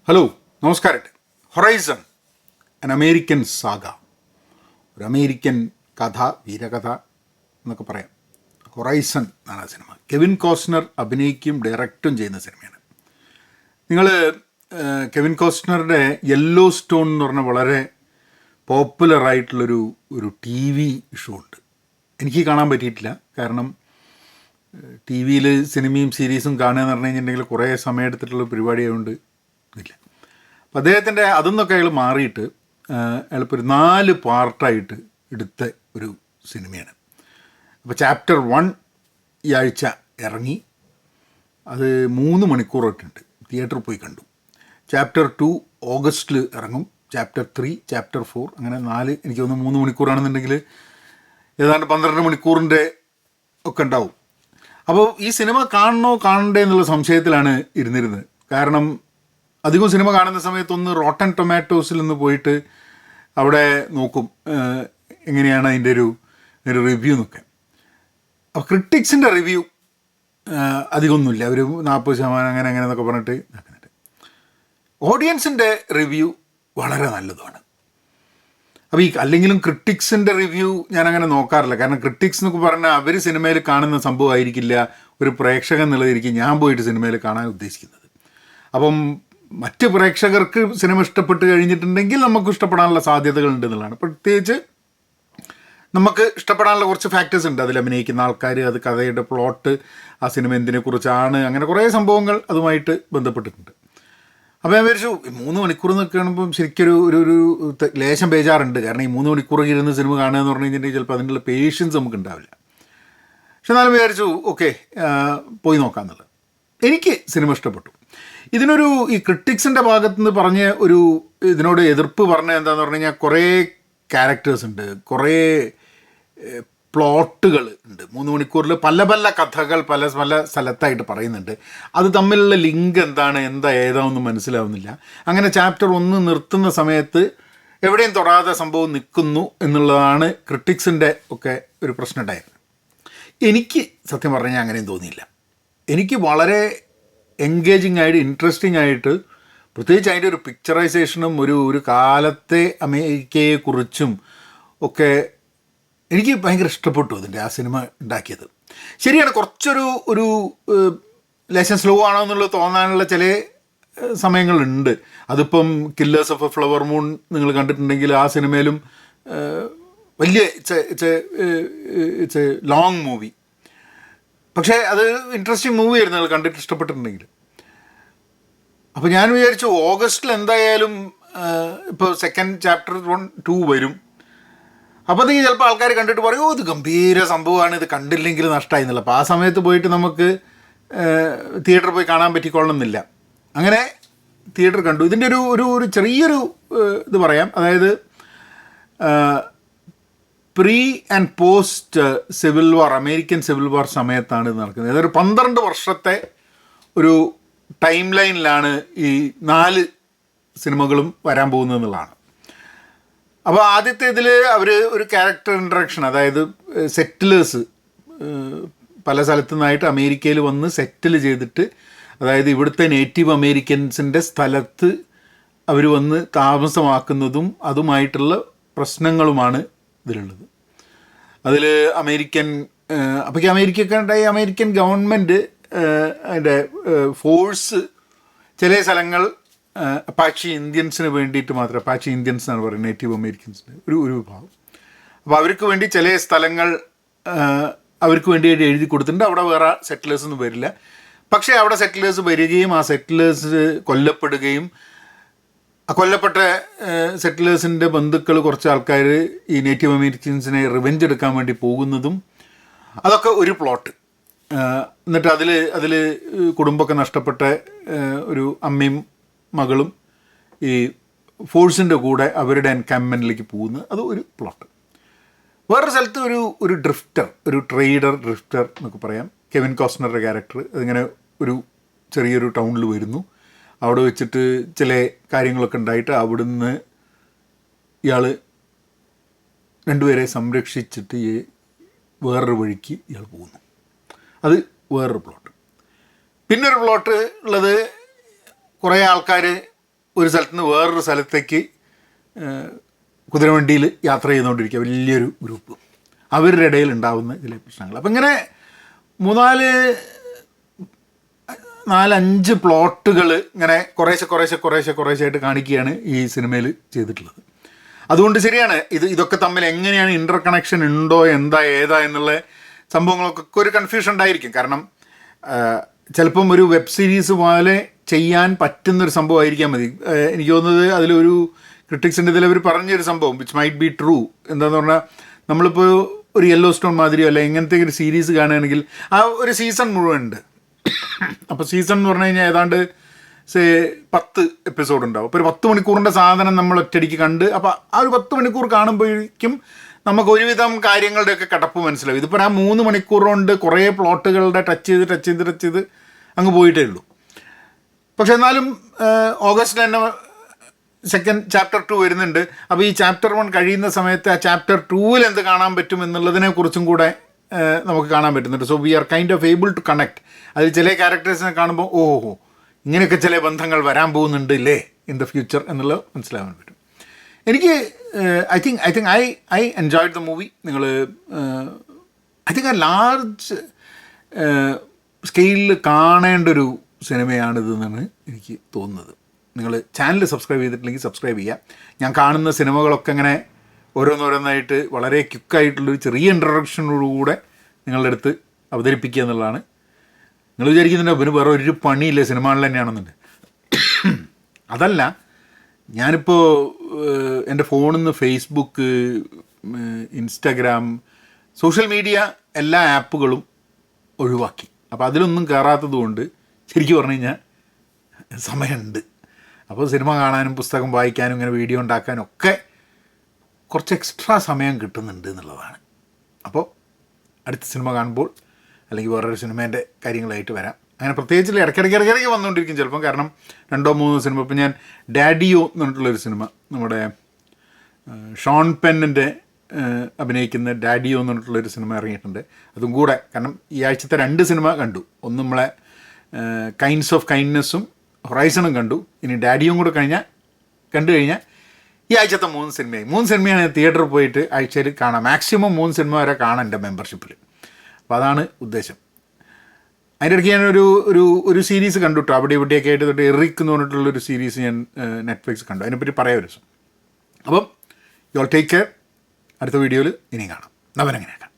Hello, നമസ്കാരം. Horizon, an American saga, ഒരു American കഥ, വീരകഥ എന്നൊക്കെ പറയാം. ഹൊറൈസൺ എന്നാണ് ആ സിനിമ. കെവിൻ കോസ്റ്റ്നർ അഭിനയിക്കുകയും ഡയറക്റ്റും ചെയ്യുന്ന സിനിമയാണ്. നിങ്ങൾ കെവിൻ കോസ്റ്റ്നറുടെ യെല്ലോ സ്റ്റോൺ എന്ന് പറഞ്ഞ വളരെ പോപ്പുലറായിട്ടുള്ളൊരു ടി വി ഷോ ഉണ്ട്. എനിക്ക് കാണാൻ പറ്റിയിട്ടില്ല, കാരണം ടി വിയിൽ സിനിമയും സീരീസും കാണുക എന്ന് പറഞ്ഞു കഴിഞ്ഞിട്ടുണ്ടെങ്കിൽ കുറേ സമയം എടുത്തിട്ടുള്ള പരിപാടി ആയതുകൊണ്ട് ഇല്ല. അപ്പോൾ അദ്ദേഹത്തിൻ്റെ അതൊന്നൊക്കെ അയാൾ മാറിയിട്ട് അയാളിപ്പോൾ ഒരു 4 പാർട്ടായിട്ട് എടുത്ത ഒരു സിനിമയാണ്. അപ്പോൾ ചാപ്റ്റർ 1 ഈ ആഴ്ച ഇറങ്ങി. അത് 3 മണിക്കൂറൊക്കെയുണ്ട്. തിയേറ്ററിൽ പോയി കണ്ടു. ചാപ്റ്റർ 2 ഓഗസ്റ്റിൽ ഇറങ്ങും. ചാപ്റ്റർ 3, ചാപ്റ്റർ 4, അങ്ങനെ 4, എനിക്ക് തോന്നുന്നു 3 മണിക്കൂറാണെന്നുണ്ടെങ്കിൽ ഏതാണ്ട് 12 മണിക്കൂറിൻ്റെ ഒക്കെ ഉണ്ടാവും. അപ്പോൾ ഈ സിനിമ കാണണോ കാണണ്ടേ എന്നുള്ള സംശയത്തിലാണ് ഇരുന്നിരുന്നത്. കാരണം അധികം സിനിമ കാണുന്ന സമയത്തൊന്ന് റോട്ടൻ ടൊമാറ്റോസിൽ നിന്ന് പോയിട്ട് അവിടെ നോക്കും എങ്ങനെയാണ് അതിൻ്റെ ഒരു റിവ്യൂ എന്നൊക്കെ. അപ്പോൾ ക്രിട്ടിക്സിൻ്റെ റിവ്യൂ അധികമൊന്നുമില്ല, ഒരു 40% അങ്ങനെ എന്നൊക്കെ പറഞ്ഞിട്ട് നടക്കുന്നുണ്ട്. ഓഡിയൻസിൻ്റെ റിവ്യൂ വളരെ നല്ലതുമാണ്. അപ്പോൾ ഈ അല്ലെങ്കിലും ക്രിട്ടിക്സിൻ്റെ റിവ്യൂ ഞാനങ്ങനെ നോക്കാറില്ല. കാരണം ക്രിട്ടിക്സ് എന്നൊക്കെ പറഞ്ഞാൽ അവർ സിനിമയിൽ കാണുന്ന സംഭവമായിരിക്കില്ല ഒരു പ്രേക്ഷകൻ എന്നുള്ളതായിരിക്കും ഞാൻ പോയിട്ട് സിനിമയിൽ കാണാൻ ഉദ്ദേശിക്കുന്നത്. അപ്പം മറ്റ് പ്രേക്ഷകർക്ക് സിനിമ ഇഷ്ടപ്പെട്ട് കഴിഞ്ഞിട്ടുണ്ടെങ്കിൽ നമുക്ക് ഇഷ്ടപ്പെടാനുള്ള സാധ്യതകളുണ്ട് എന്നുള്ളതാണ്. പ്രത്യേകിച്ച് നമുക്ക് ഇഷ്ടപ്പെടാനുള്ള കുറച്ച് ഫാക്ടേഴ്സ് ഉണ്ട്. അതിൽ അഭിനയിക്കുന്ന ആൾക്കാർ, അത് കഥയുടെ പ്ലോട്ട്, ആ സിനിമ എന്തിനെക്കുറിച്ചാണ്, അങ്ങനെ കുറേ സംഭവങ്ങൾ അതുമായിട്ട് ബന്ധപ്പെട്ടിട്ടുണ്ട്. അപ്പോൾ ഞാൻ വിചാരിച്ചു 3 മണിക്കൂർ എന്നൊക്കെ കാണുമ്പം ശരിക്കൊരു ഒരു ലേശം ബേജാറുണ്ട്. കാരണം ഈ 3 മണിക്കൂർ ഇരുന്ന് സിനിമ കാണുക എന്ന് പറഞ്ഞു കഴിഞ്ഞിട്ടുണ്ടെങ്കിൽ ചിലപ്പോൾ അതിനുള്ള പേഷ്യൻസ് നമുക്ക് ഉണ്ടാവില്ല. പക്ഷെ എന്നാലും വിചാരിച്ചു ഓക്കെ, പോയി നോക്കാമെന്നുള്ളത്. എനിക്ക് സിനിമ ഇഷ്ടപ്പെട്ടു. ഈ ക്രിട്ടിക്സിൻ്റെ ഭാഗത്തുനിന്ന് പറഞ്ഞ ഇതിനോട് എതിർപ്പ് പറഞ്ഞ എന്താണെന്ന് പറഞ്ഞു കഴിഞ്ഞാൽ കുറേ ക്യാരക്ടേഴ്സ് ഉണ്ട്, കുറേ പ്ലോട്ടുകൾ ഉണ്ട്. 3 മണിക്കൂറിൽ പല പല കഥകൾ പല പല സ്ഥലത്തായിട്ട് പറയുന്നുണ്ട്. അത് തമ്മിലുള്ള ലിങ്ക് എന്താ ഏതാണെന്ന് മനസ്സിലാവുന്നില്ല. അങ്ങനെ ചാപ്റ്റർ 1 നിർത്തുന്ന സമയത്ത് എവിടെയും തൊടാതെ സംഭവം നിൽക്കുന്നു എന്നുള്ളതാണ് ക്രിട്ടിക്സിൻ്റെ ഒക്കെ ഒരു പ്രശ്നം ഉണ്ടായിരുന്നത്. എനിക്ക് സത്യം പറഞ്ഞാൽ അങ്ങനെയും തോന്നിയില്ല. എനിക്ക് വളരെ എൻഗേജിങ് ആയിട്ട്, ഇൻട്രസ്റ്റിംഗ് ആയിട്ട്, പ്രത്യേകിച്ച് അതിൻ്റെ ഒരു പിക്ചറൈസേഷനും ഒരു കാലത്തെ അമേരിക്കയെക്കുറിച്ചും ഒക്കെ എനിക്ക് ഭയങ്കര ഇഷ്ടപ്പെട്ടു അതിൻ്റെ ആ സിനിമ ഉണ്ടാക്കിയത്. ശരിയാണ്, കുറച്ചൊരു ലേശം സ്ലോ ആണോ എന്നുള്ളത് തോന്നാനുള്ള ചില സമയങ്ങളുണ്ട്. അതിപ്പം killers of A flower moon നിങ്ങൾ കണ്ടിട്ടുണ്ടെങ്കിൽ ആ സിനിമയിലും വലിയ ഇറ്റ്സ് എ ലോങ് മൂവി. പക്ഷേ അത് ഇൻട്രസ്റ്റിംഗ് മൂവി ആയിരുന്നു നിങ്ങൾ കണ്ടിട്ട് ഇഷ്ടപ്പെട്ടിട്ടുണ്ടെങ്കിൽ. അപ്പോൾ ഞാൻ വിചാരിച്ചു ഓഗസ്റ്റിൽ എന്തായാലും ഇപ്പോൾ സെക്കൻഡ് ചാപ്റ്റർ 1, 2 വരും. അപ്പോൾ അത് ചിലപ്പോൾ ആൾക്കാർ കണ്ടിട്ട് പറയും ഇത് ഗംഭീര സംഭവമാണ്, ഇത് കണ്ടില്ലെങ്കിൽ നഷ്ടമായി എന്നുള്ള. അപ്പോൾ ആ സമയത്ത് പോയിട്ട് നമുക്ക് തിയേറ്ററിൽ പോയി കാണാൻ പറ്റിക്കൊള്ളണമെന്നില്ല. അങ്ങനെ തിയേറ്റർ കണ്ടു. ഇതിൻ്റെ ഒരു ചെറിയൊരു ഇത് പറയാം. അതായത് pre and post civil war, American civil വാർ സമയത്താണ് ഇത് നടക്കുന്നത്. അതൊരു 12 വർഷത്തെ ഒരു ടൈം ലൈനിലാണ് ഈ 4 സിനിമകളും വരാൻ പോകുന്നത് എന്നുള്ളതാണ്. അപ്പോൾ ആദ്യത്തെ ഇതിൽ അവർ ഒരു ക്യാരക്ടർ ഇൻട്രഡക്ഷൻ, അതായത് സെറ്റിലേഴ്സ് പല സ്ഥലത്തു നിന്നായിട്ട് അമേരിക്കയിൽ വന്ന് സെറ്റിൽ ചെയ്തിട്ട്, അതായത് ഇവിടുത്തെ നേറ്റീവ് അമേരിക്കൻസിൻ്റെ സ്ഥലത്ത് അവർ വന്ന് താമസമാക്കുന്നതും അതുമായിട്ടുള്ള പ്രശ്നങ്ങളുമാണ് ഇതിലുള്ളത്. അതിൽ അമേരിക്കൻ ഗവൺമെൻറ് അതിൻ്റെ ഫോഴ്സ് ചില സ്ഥലങ്ങൾ അപ്പാച്ചി ഇന്ത്യൻസിന് വേണ്ടിയിട്ട് മാത്രം, അപ്പാച്ചി ഇന്ത്യൻസ് എന്നാണ് പറയുന്നത്, നേറ്റീവ് അമേരിക്കൻസിന് ഒരു വിഭാഗം. അപ്പോൾ അവർക്ക് വേണ്ടി ചില സ്ഥലങ്ങൾ അവർക്ക് വേണ്ടിയിട്ട് എഴുതി കൊടുത്തിട്ടുണ്ട്. അവിടെ വേറെ സെറ്റിലേഴ്സ് ഒന്നും വരില്ല. പക്ഷേ അവിടെ സെറ്റിലേഴ്സ് വരികയും ആ സെറ്റിലേഴ്സ് കൊല്ലപ്പെടുകയും, ആ കൊല്ലപ്പെട്ട സെറ്റിലേഴ്സിൻ്റെ ബന്ധുക്കൾ കുറച്ച് ആൾക്കാർ ഈ നേറ്റീവ് അമേരിക്കൻസിനെ റിവെഞ്ച് എടുക്കാൻ വേണ്ടി പോകുന്നതും അതൊക്കെ ഒരു പ്ലോട്ട്. എന്നിട്ട് അതിൽ കുടുംബമൊക്കെ നഷ്ടപ്പെട്ട ഒരു അമ്മയും മകളും ഈ ഫോഴ്സിൻ്റെ കൂടെ അവരുടെ എൻകാമ്പ്മെൻറ്റിലേക്ക് പോകുന്നത്, അത് ഒരു പ്ലോട്ട്. വേറൊരു സ്ഥലത്ത് ഒരു ഡ്രിഫ്റ്റർ, ഒരു ഡ്രിഫ്റ്റർ എന്നൊക്കെ പറയാം, കെവിൻ കോസ്റ്റ്നറുടെ ക്യാരക്ടർ. അതിങ്ങനെ ഒരു ചെറിയൊരു ടൗണിൽ വരുന്നു. അവിടെ വെച്ചിട്ട് ചില കാര്യങ്ങളൊക്കെ ഉണ്ടായിട്ട് അവിടുന്ന് ഇയാൾ 2 പേരെ സംരക്ഷിച്ചിട്ട് വേറൊരു വഴിക്ക് ഇയാൾ പോകുന്നു. അത് വേറൊരു പ്ലോട്ട്. പിന്നൊരു പ്ലോട്ട് ഉള്ളത് കുറേ ആൾക്കാർ ഒരു സ്ഥലത്ത് നിന്ന് വേറൊരു സ്ഥലത്തേക്ക് കുതിരവണ്ടിയിൽ യാത്ര ചെയ്തുകൊണ്ടിരിക്കുക, വലിയൊരു ഗ്രൂപ്പ്. അവരുടെ ഇടയിൽ ഉണ്ടാകുന്ന ചില പ്രശ്നങ്ങൾ. അപ്പം ഇങ്ങനെ 4-5 പ്ലോട്ടുകൾ ഇങ്ങനെ കുറേശ്ശായിട്ട് കാണിക്കുകയാണ് ഈ സിനിമയിൽ ചെയ്തിട്ടുള്ളത്. അതുകൊണ്ട് ശരിയാണ്, ഇതൊക്കെ തമ്മിൽ എങ്ങനെയാണ് ഇൻ്റർ കണക്ഷൻ ഉണ്ടോ ഏതാ എന്നുള്ള സംഭവങ്ങൾക്കൊക്കെ ഒരു കൺഫ്യൂഷൻ ഉണ്ടായിരിക്കും. കാരണം ചിലപ്പം ഒരു വെബ് സീരീസ് പോലെ ചെയ്യാൻ പറ്റുന്നൊരു സംഭവമായിരിക്കാൻ മതി. എനിക്ക് തോന്നുന്നത് അതിലൊരു ക്രിട്ടിക്സിൻ്റെ ഇതിൽ അവർ പറഞ്ഞൊരു സംഭവം വിച്ച് മൈറ്റ് ബി ട്രൂ. എന്താണെന്ന് പറഞ്ഞാൽ, നമ്മളിപ്പോൾ ഒരു യെല്ലോ സ്റ്റോൺ മാതിരിയോ അല്ല ഇങ്ങനത്തെ ഒരു സീരീസ് കാണുകയാണെങ്കിൽ ആ ഒരു സീസൺ മുഴുവൻ ഉണ്ട്. അപ്പോൾ സീസൺ എന്ന് പറഞ്ഞു കഴിഞ്ഞാൽ ഏതാണ്ട് 10 എപ്പിസോഡ് ഉണ്ടാവും. അപ്പോൾ ഒരു 10 മണിക്കൂറിൻ്റെ സാധനം നമ്മൾ ഒറ്റയടിക്ക് കണ്ട്, അപ്പോൾ ആ ഒരു 10 മണിക്കൂർ കാണുമ്പോഴേക്കും നമുക്ക് ഒരുവിധം കാര്യങ്ങളുടെയൊക്കെ കടപ്പ് മനസ്സിലാവും. ഇതിപ്പോൾ ആ 3 മണിക്കൂർ കൊണ്ട് കുറേ പ്ലോട്ടുകളുടെ ടച്ച് ചെയ്ത് അങ്ങ് പോയിട്ടേ ഉള്ളൂ. പക്ഷെ എന്നാലും ഓഗസ്റ്റ് തന്നെ സെക്കൻഡ് ചാപ്റ്റർ 2 വരുന്നുണ്ട്. അപ്പോൾ ഈ ചാപ്റ്റർ 1 കഴിയുന്ന സമയത്ത് ആ ചാപ്റ്റർ 2 എന്ത് കാണാൻ പറ്റും എന്നുള്ളതിനെക്കുറിച്ചും കൂടെ നമുക്ക് കാണാൻ പറ്റുന്നുണ്ട്. So we are kind of able to connect. അതിൽ ചില ക്യാരക്ടേഴ്സിനെ കാണുമ്പോൾ ഓഹോ ഇങ്ങനെയൊക്കെ ചില ബന്ധങ്ങൾ വരാൻ പോകുന്നുണ്ട് ഇല്ലേ ഇൻ ദ ഫ്യൂച്ചർ എന്നുള്ളത് മനസ്സിലാവാൻ പറ്റും. എനിക്ക് I think I enjoyed the movie. നിങ്ങൾ ഐ തിങ്ക് ആ ലാർജ് സ്കെയിലിൽ കാണേണ്ടൊരു സിനിമയാണിതെന്നാണ് എനിക്ക് തോന്നുന്നത്. നിങ്ങൾ ചാനൽ സബ്സ്ക്രൈബ് ചെയ്തിട്ടില്ലെങ്കിൽ സബ്സ്ക്രൈബ് ചെയ്യുക. ഞാൻ കാണുന്ന സിനിമകളൊക്കെ ഇങ്ങനെ ഓരോന്നോരോന്നായിട്ട് വളരെ ക്വിക്കായിട്ടുള്ളൊരു ചെറിയ ഇൻട്രൊഡക്ഷനോടുകൂടെ നിങ്ങളുടെ അടുത്ത് അവതരിപ്പിക്കുക എന്നുള്ളതാണ്. നിങ്ങൾ വിചാരിക്കുന്നുണ്ടോ പിന്നെ വേറെ ഒരു പണിയില്ലേ സിനിമകളിൽ തന്നെയാണെന്നുണ്ട്. അതല്ല, ഞാനിപ്പോൾ എൻ്റെ ഫോണിൽ നിന്ന് ഫേസ്ബുക്ക്, ഇൻസ്റ്റാഗ്രാം, സോഷ്യൽ മീഡിയ എല്ലാ ആപ്പുകളും ഒഴിവാക്കി. അപ്പോൾ അതിലൊന്നും കയറാത്തത് കൊണ്ട് ശരിക്കും പറഞ്ഞു കഴിഞ്ഞാൽ സമയമുണ്ട്. അപ്പോൾ സിനിമ കാണാനും പുസ്തകം വായിക്കാനും ഇങ്ങനെ വീഡിയോ ഉണ്ടാക്കാനും ഒക്കെ കുറച്ച് എക്സ്ട്രാ സമയം കിട്ടുന്നുണ്ട് എന്നുള്ളതാണ്. അപ്പോൾ അടുത്ത സിനിമ കാണുമ്പോൾ അല്ലെങ്കിൽ വേറൊരു സിനിമേൻ്റെ കാര്യങ്ങളായിട്ട് വരാം. അങ്ങനെ പ്രത്യേകിച്ച് ഇടയ്ക്കിടയ്ക്ക് വന്നുകൊണ്ടിരിക്കും ചിലപ്പം. കാരണം 2-3 സിനിമ, ഇപ്പോൾ ഞാൻ ഡാഡിയോ എന്ന് പറഞ്ഞിട്ടുള്ളൊരു സിനിമ, നമ്മുടെ ഷോൺ പെന്നിൻ്റെ അഭിനയിക്കുന്ന ഡാഡിയോ എന്ന് പറഞ്ഞിട്ടുള്ളൊരു സിനിമ ഇറങ്ങിയിട്ടുണ്ട്. അതും കൂടെ, കാരണം ഈ ആഴ്ചത്തെ 2 സിനിമ കണ്ടു. ഒന്ന് നമ്മളെ കൈൻഡ്സ് ഓഫ് കൈൻഡ്നെസ്സും ഹൊറൈസണും കണ്ടു. ഇനി ഡാഡിയും കൂടെ കണ്ടു കഴിഞ്ഞാൽ ഈ ആഴ്ചത്തെ 3 സിനിമയായി. 3 സിനിമയാണ് തിയേറ്ററിൽ പോയിട്ട് ആഴ്ചയിൽ കാണാം. മാക്സിമം 3 സിനിമ വരെ കാണാം എൻ്റെ മെമ്പർഷിപ്പിൽ. അപ്പോൾ അതാണ് ഉദ്ദേശം. അതിൻ്റെ ഇടയ്ക്ക് ഞാനൊരു സീരീസ് കണ്ടു കേട്ടോ, അവിടെ ഇവിടെയൊക്കെ ആയിട്ട് തൊട്ട് എറിക് എന്ന് പറഞ്ഞിട്ടുള്ളൊരു സീരീസ് ഞാൻ നെറ്റ്ഫ്ലിക്സ് കണ്ടു. അതിനെപ്പറ്റി പറയാം ഒരു ദിവസം. അപ്പം യു ഓൾ ടേക്ക് കെയർ. അടുത്ത വീഡിയോയിൽ ഇനിയും കാണാം. നവനെങ്ങനെയാക്കാം.